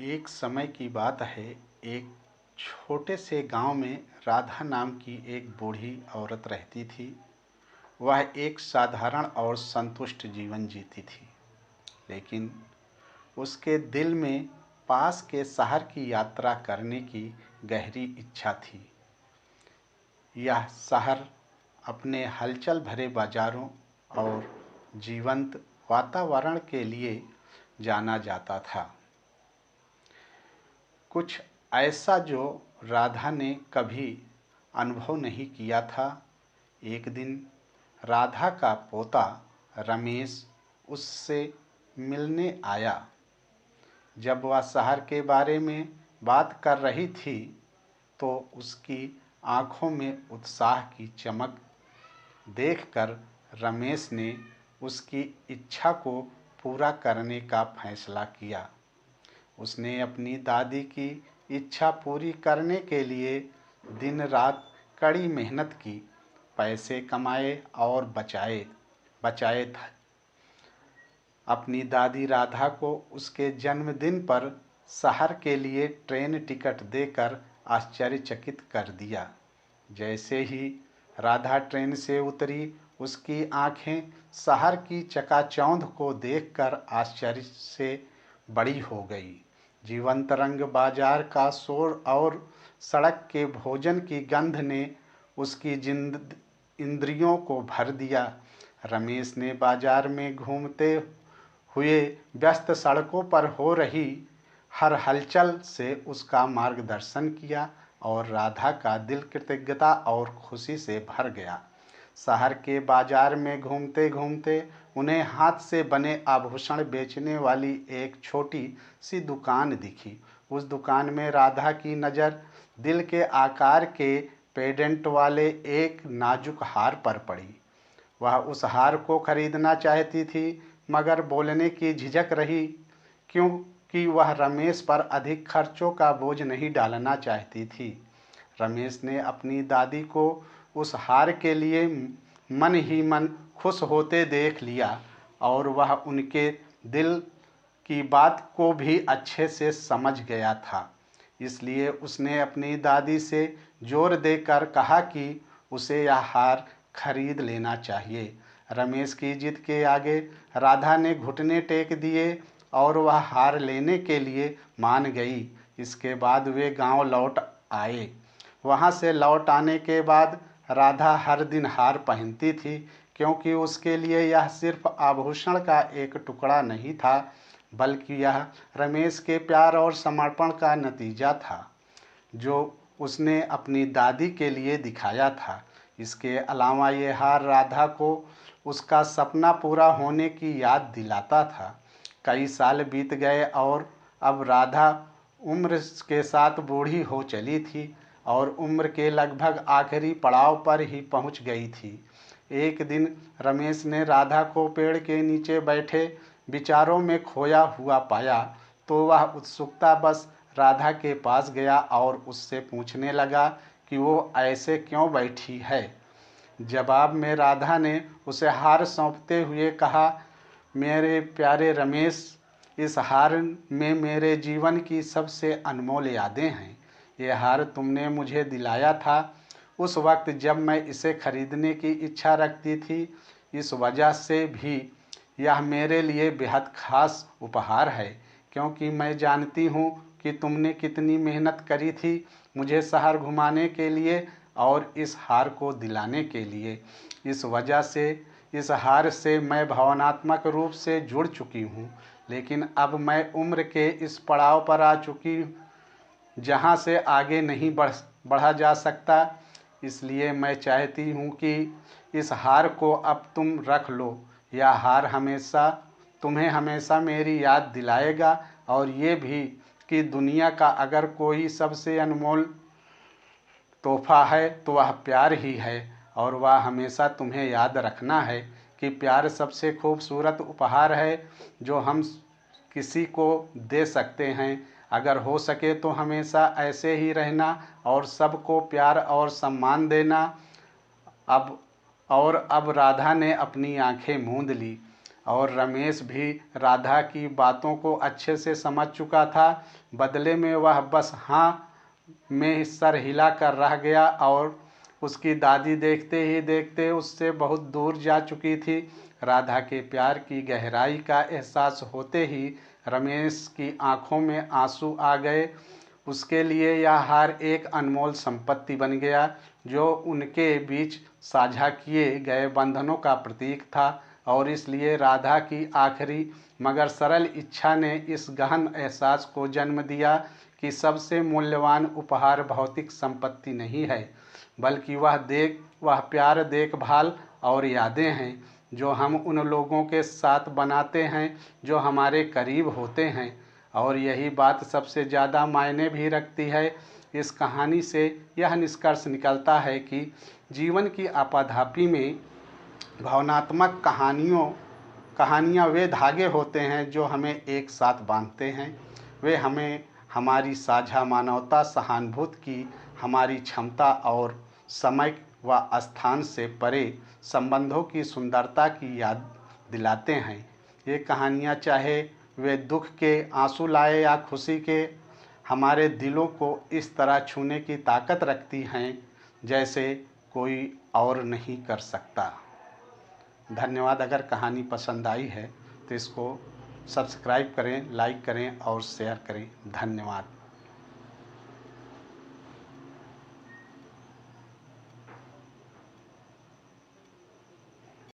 एक समय की बात है। एक छोटे से गांव में राधा नाम की एक बूढ़ी औरत रहती थी। वह एक साधारण और संतुष्ट जीवन जीती थी, लेकिन उसके दिल में पास के शहर की यात्रा करने की गहरी इच्छा थी। यह शहर अपने हलचल भरे बाजारों और जीवंत वातावरण के लिए जाना जाता था। कुछ ऐसा जो राधा ने कभी अनुभव नहीं किया था। एक दिन राधा का पोता रमेश उससे मिलने आया। जब वह शहर के बारे में बात कर रही थी तो उसकी आंखों में उत्साह की चमक देखकर रमेश ने उसकी इच्छा को पूरा करने का फैसला किया। उसने अपनी दादी की इच्छा पूरी करने के लिए दिन रात कड़ी मेहनत की, पैसे कमाए और बचाए थे। अपनी दादी राधा को उसके जन्मदिन पर शहर के लिए ट्रेन टिकट देकर आश्चर्यचकित कर दिया। जैसे ही राधा ट्रेन से उतरी, उसकी आंखें शहर की चकाचौंध को देखकर आश्चर्य से बड़ी हो गई। जीवंत रंग, बाजार का शोर और सड़क के भोजन की गंध ने उसकी इंद्रियों को भर दिया। रमेश ने बाजार में घूमते हुए व्यस्त सड़कों पर हो रही हर हलचल से उसका मार्गदर्शन किया और राधा का दिल कृतज्ञता और खुशी से भर गया। शहर के बाजार में घूमते घूमते उन्हें हाथ से बने आभूषण बेचने वाली एक छोटी सी दुकान दिखी। उस दुकान में राधा की नज़र दिल के आकार के पेंडेंट वाले एक नाजुक हार पर पड़ी। वह उस हार को खरीदना चाहती थी, मगर बोलने की झिझक रही, क्योंकि वह रमेश पर अधिक खर्चों का बोझ नहीं डालना चाहती थी। रमेश ने अपनी दादी को उस हार के लिए मन ही मन खुश होते देख लिया और वह उनके दिल की बात को भी अच्छे से समझ गया था। इसलिए उसने अपनी दादी से जोर देकर कहा कि उसे यह हार खरीद लेना चाहिए। रमेश की जिद के आगे राधा ने घुटने टेक दिए और वह हार लेने के लिए मान गई। इसके बाद वे गांव लौट आए। वहां से लौट आने के बाद राधा हर दिन हार पहनती थी, क्योंकि उसके लिए यह सिर्फ आभूषण का एक टुकड़ा नहीं था, बल्कि यह रमेश के प्यार और समर्पण का नतीजा था जो उसने अपनी दादी के लिए दिखाया था। इसके अलावा ये हार राधा को उसका सपना पूरा होने की याद दिलाता था। कई साल बीत गए और अब राधा उम्र के साथ बूढ़ी हो चली थी और उम्र के लगभग आखिरी पड़ाव पर ही पहुंच गई थी। एक दिन रमेश ने राधा को पेड़ के नीचे बैठे विचारों में खोया हुआ पाया, तो वह उत्सुकता बस राधा के पास गया और उससे पूछने लगा कि वो ऐसे क्यों बैठी है। जवाब में राधा ने उसे हार सौंपते हुए कहा, मेरे प्यारे रमेश, इस हार में मेरे जीवन की सबसे अनमोल यादें हैं। ये हार तुमने मुझे दिलाया था उस वक्त जब मैं इसे खरीदने की इच्छा रखती थी। इस वजह से भी यह मेरे लिए बेहद खास उपहार है, क्योंकि मैं जानती हूँ कि तुमने कितनी मेहनत करी थी मुझे शहर घुमाने के लिए और इस हार को दिलाने के लिए। इस वजह से इस हार से मैं भावनात्मक रूप से जुड़ चुकी हूँ, लेकिन अब मैं उम्र के इस पड़ाव पर आ चुकी हूँ जहाँ से आगे नहीं बढ़ा जा सकता। इसलिए मैं चाहती हूँ कि इस हार को अब तुम रख लो। यह हार तुम्हें हमेशा मेरी याद दिलाएगा और ये भी कि दुनिया का अगर कोई सबसे अनमोल तोहफा है तो वह प्यार ही है, और वह हमेशा तुम्हें याद रखना है कि प्यार सबसे खूबसूरत उपहार है जो हम किसी को दे सकते हैं। अगर हो सके तो हमेशा ऐसे ही रहना और सबको प्यार और सम्मान देना। अब राधा ने अपनी आंखें मूंद ली। और रमेश भी राधा की बातों को अच्छे से समझ चुका था। बदले में वह बस हाँ में सर हिला कर रह गया और उसकी दादी देखते ही देखते उससे बहुत दूर जा चुकी थी। राधा के प्यार की गहराई का एहसास होते ही रमेश की आंखों में आंसू आ गए। उसके लिए यह हार एक अनमोल संपत्ति बन गया, जो उनके बीच साझा किए गए बंधनों का प्रतीक था। और इसलिए राधा की आखिरी मगर सरल इच्छा ने इस गहन एहसास को जन्म दिया कि सबसे मूल्यवान उपहार भौतिक संपत्ति नहीं है, बल्कि वह प्यार, देखभाल और यादें हैं जो हम उन लोगों के साथ बनाते हैं जो हमारे करीब होते हैं। और यही बात सबसे ज़्यादा मायने भी रखती है। इस कहानी से यह निष्कर्ष निकलता है कि जीवन की आपाधापी में भावनात्मक कहानियाँ वे धागे होते हैं जो हमें एक साथ बांधते हैं। वे हमें हमारी साझा मानवता, सहानुभूति की हमारी क्षमता और समय व स्थान से परे संबंधों की सुंदरता की याद दिलाते हैं। ये कहानियाँ चाहे वे दुख के आंसू लाए या खुशी के, हमारे दिलों को इस तरह छूने की ताकत रखती हैं जैसे कोई और नहीं कर सकता। धन्यवाद। अगर कहानी पसंद आई है तो इसको सब्सक्राइब करें, लाइक करें और शेयर करें। धन्यवाद।